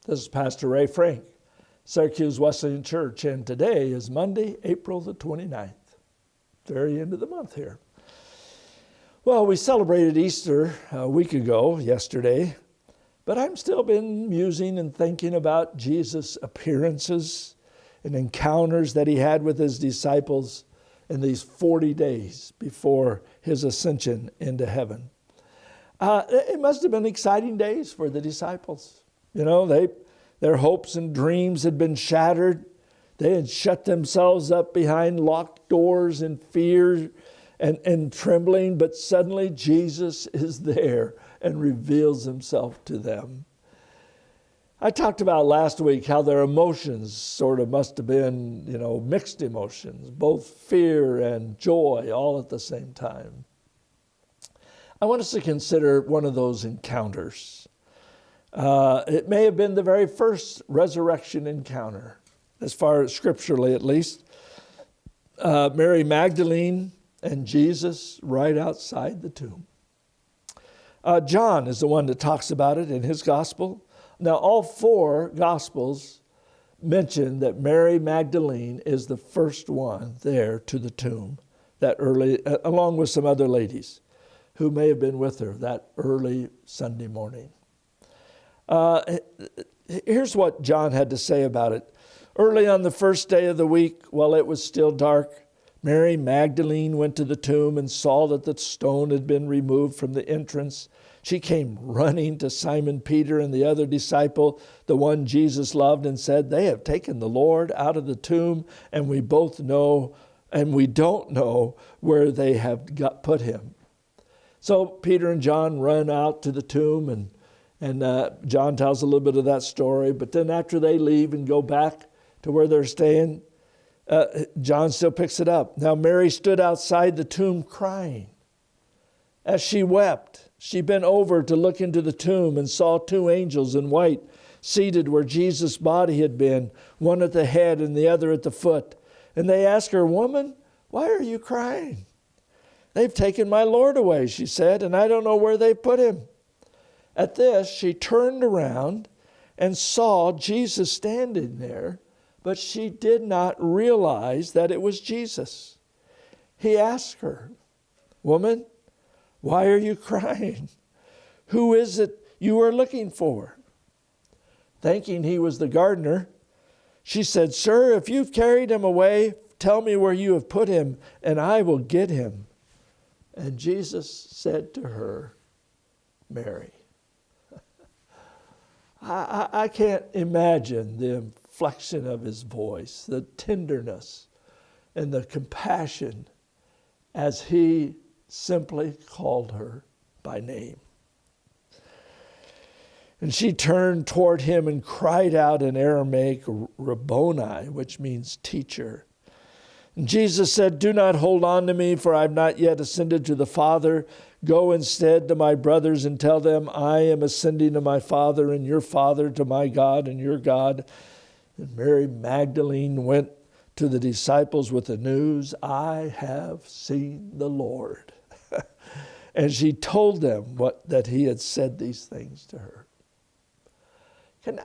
This is Pastor Ray Frank, Syracuse Wesleyan Church, and today is Monday, April the 29th. Very end of the month here. Well, we celebrated Easter a week ago, yesterday, but I've still been musing and thinking about Jesus' appearances and encounters that he had with his disciples in these 40 days before his ascension into heaven. It must have been exciting days for the disciples. You know, their hopes and dreams had been shattered. They had shut themselves up behind locked doors in fear and trembling, but suddenly Jesus is there and reveals himself to them. I talked about last week how their emotions sort of must have been, mixed emotions, both fear and joy all at the same time. I want us to consider one of those encounters. It may have been the very first resurrection encounter, as far as scripturally at least. Mary Magdalene and Jesus right outside the tomb. John is the one that talks about it in his gospel. Now, all four gospels mention that Mary Magdalene is the first one there to the tomb, that early, along with some other ladies who may have been with her that early Sunday morning. Here's what John had to say about it. Early on the first day of the week, while it was still dark, Mary Magdalene went to the tomb and saw that the stone had been removed from the entrance. She came running to Simon Peter and the other disciple, the one Jesus loved, and said, "They have taken the Lord out of the tomb, and we don't know where they have put him." So Peter and John run out to the tomb, and John tells a little bit of that story. But then after they leave and go back to where they're staying, John still picks it up. Now Mary stood outside the tomb crying. As she wept, she bent over to look into the tomb and saw two angels in white seated where Jesus' body had been, one at the head and the other at the foot. And they asked her, "Woman, why are you crying?" "They've taken my Lord away," she said, "and I don't know where they put him." At this, she turned around and saw Jesus standing there, but she did not realize that it was Jesus. He asked her, "Woman, why are you crying? Who is it you are looking for?" Thinking he was the gardener, she said, "Sir, if you've carried him away, tell me where you have put him, and I will get him." And Jesus said to her, "Mary." I can't imagine the inflection of his voice, the tenderness and the compassion as he simply called her by name. And she turned toward him and cried out in Aramaic, "Rabboni," which means teacher. And Jesus said, "Do not hold on to me, for I have not yet ascended to the Father. Go instead to my brothers and tell them, I am ascending to my Father and your Father, to my God and your God." And Mary Magdalene went to the disciples with the news, "I have seen the Lord." And she told them that he had said these things to her.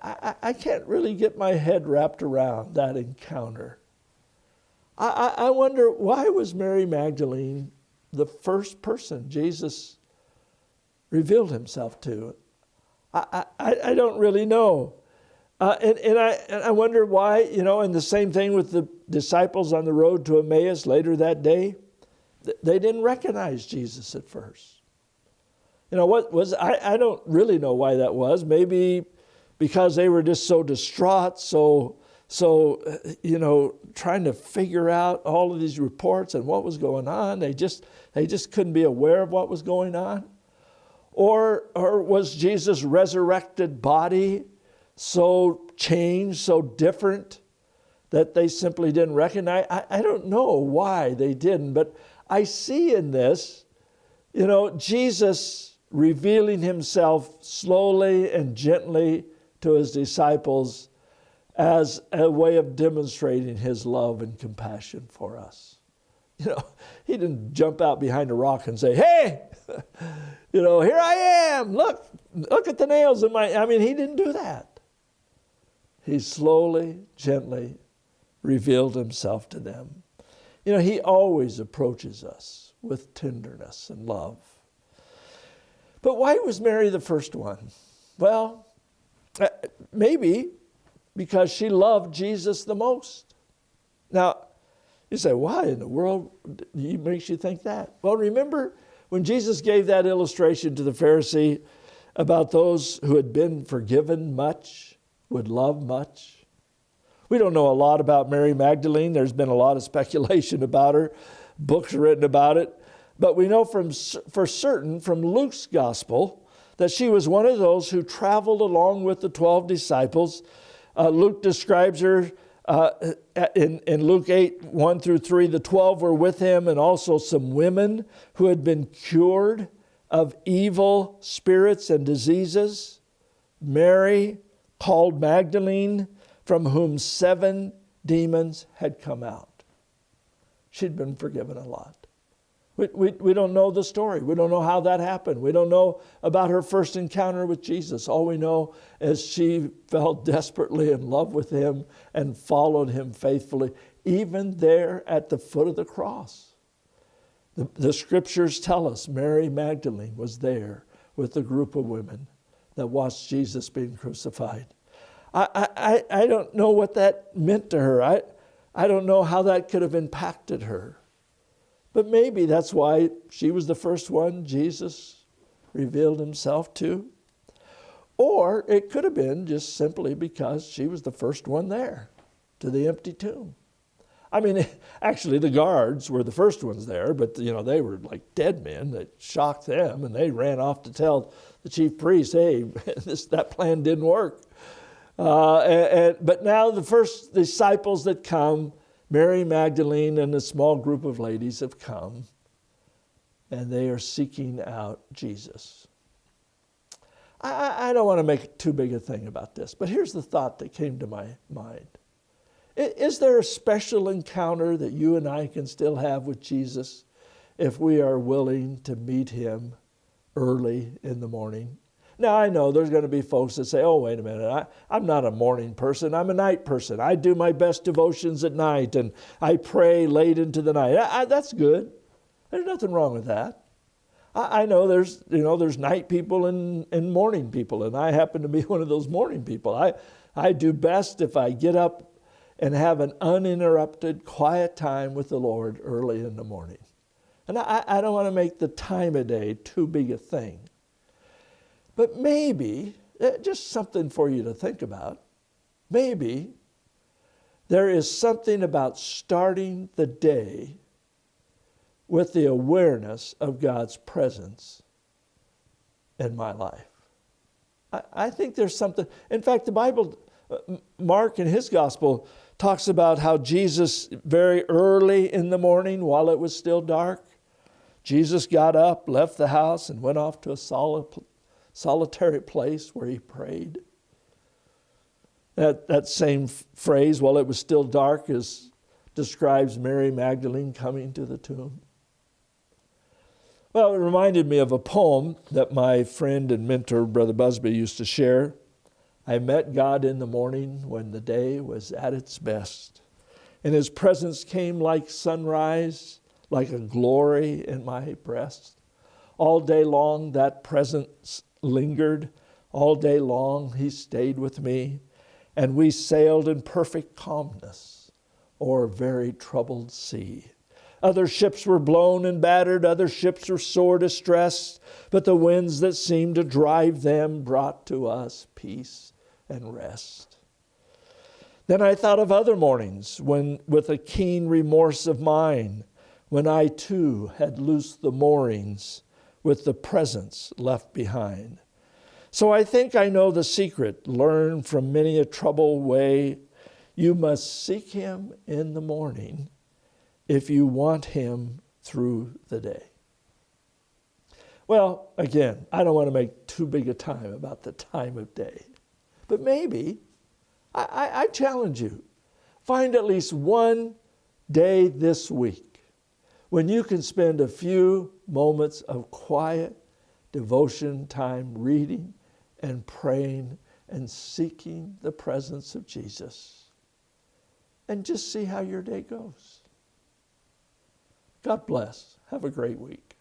I can't really get my head wrapped around that encounter. I wonder, why was Mary Magdalene the first person Jesus revealed himself to? I don't really know. And I wonder why, and the same thing with the disciples on the road to Emmaus later that day. They didn't recognize Jesus at first. I don't really know why that was. Maybe because they were just so distraught, so trying to figure out all of these reports and what was going on. They just couldn't be aware of what was going on. Or was Jesus' resurrected body so changed, so different, that they simply didn't recognize? I don't know why they didn't, but I see in this, Jesus revealing himself slowly and gently to his disciples as a way of demonstrating his love and compassion for us. He didn't jump out behind a rock and say, "Hey, here I am. Look at the nails in my..." He didn't do that. He slowly, gently revealed himself to them. You know, he always approaches us with tenderness and love. But why was Mary the first one? Well, maybe because she loved Jesus the most. Now, you say, why in the world makes you think that? Well, remember when Jesus gave that illustration to the Pharisee about those who had been forgiven much would love much? We don't know a lot about Mary Magdalene. There's been a lot of speculation about her. Books are written about it. But we know for certain from Luke's gospel that she was one of those who traveled along with the 12 disciples. Luke describes her in Luke 8, 1 through 3. The 12 were with him, and also some women who had been cured of evil spirits and diseases. Mary, called Magdalene, from whom 7 demons had come out. She'd been forgiven a lot. We don't know the story. We don't know how that happened. We don't know about her first encounter with Jesus. All we know is she fell desperately in love with him and followed him faithfully, even there at the foot of the cross. The scriptures tell us Mary Magdalene was there with a group of women that watched Jesus being crucified. I don't know what that meant to her. I don't know how that could have impacted her. But maybe that's why she was the first one Jesus revealed himself to. Or it could have been just simply because she was the first one there to the empty tomb. I mean, actually the guards were the first ones there, but they were like dead men that shocked them, and they ran off to tell the chief priest, hey, that plan didn't work. But now the first disciples that come, Mary Magdalene and a small group of ladies have come, and they are seeking out Jesus. I don't want to make too big a thing about this, but here's the thought that came to my mind. Is there a special encounter that you and I can still have with Jesus if we are willing to meet him early in the morning? Now, I know there's going to be folks that say, oh, wait a minute, I'm not a morning person, I'm a night person. I do my best devotions at night, and I pray late into the night. That's good. There's nothing wrong with that. I know there's night people and morning people, and I happen to be one of those morning people. I do best if I get up and have an uninterrupted, quiet time with the Lord early in the morning. And I don't want to make the time of day too big a thing. But maybe, just something for you to think about, maybe there is something about starting the day with the awareness of God's presence in my life. I think there's something. In fact, the Bible, Mark in his gospel, talks about how Jesus, very early in the morning, while it was still dark, Jesus got up, left the house, and went off to a solitary place where he prayed. That same phrase, while it was still dark, describes Mary Magdalene coming to the tomb. Well, it reminded me of a poem that my friend and mentor, Brother Busby, used to share. I met God in the morning when the day was at its best, and his presence came like sunrise, like a glory in my breast. All day long that presence lingered. All day long he stayed with me, and we sailed in perfect calmness o'er a very troubled sea. Other ships were blown and battered, other ships were sore distressed, but the winds that seemed to drive them brought to us peace and rest. Then I thought of other mornings when, with a keen remorse of mine, when I too had loosed the moorings with the presence left behind. So I think I know the secret, learned from many a troubled way. You must seek him in the morning if you want him through the day. Well, again, I don't want to make too big a time about the time of day. But maybe, I challenge you, find at least one day this week when you can spend a few moments of quiet devotion time reading and praying and seeking the presence of Jesus. And just see how your day goes. God bless. Have a great week.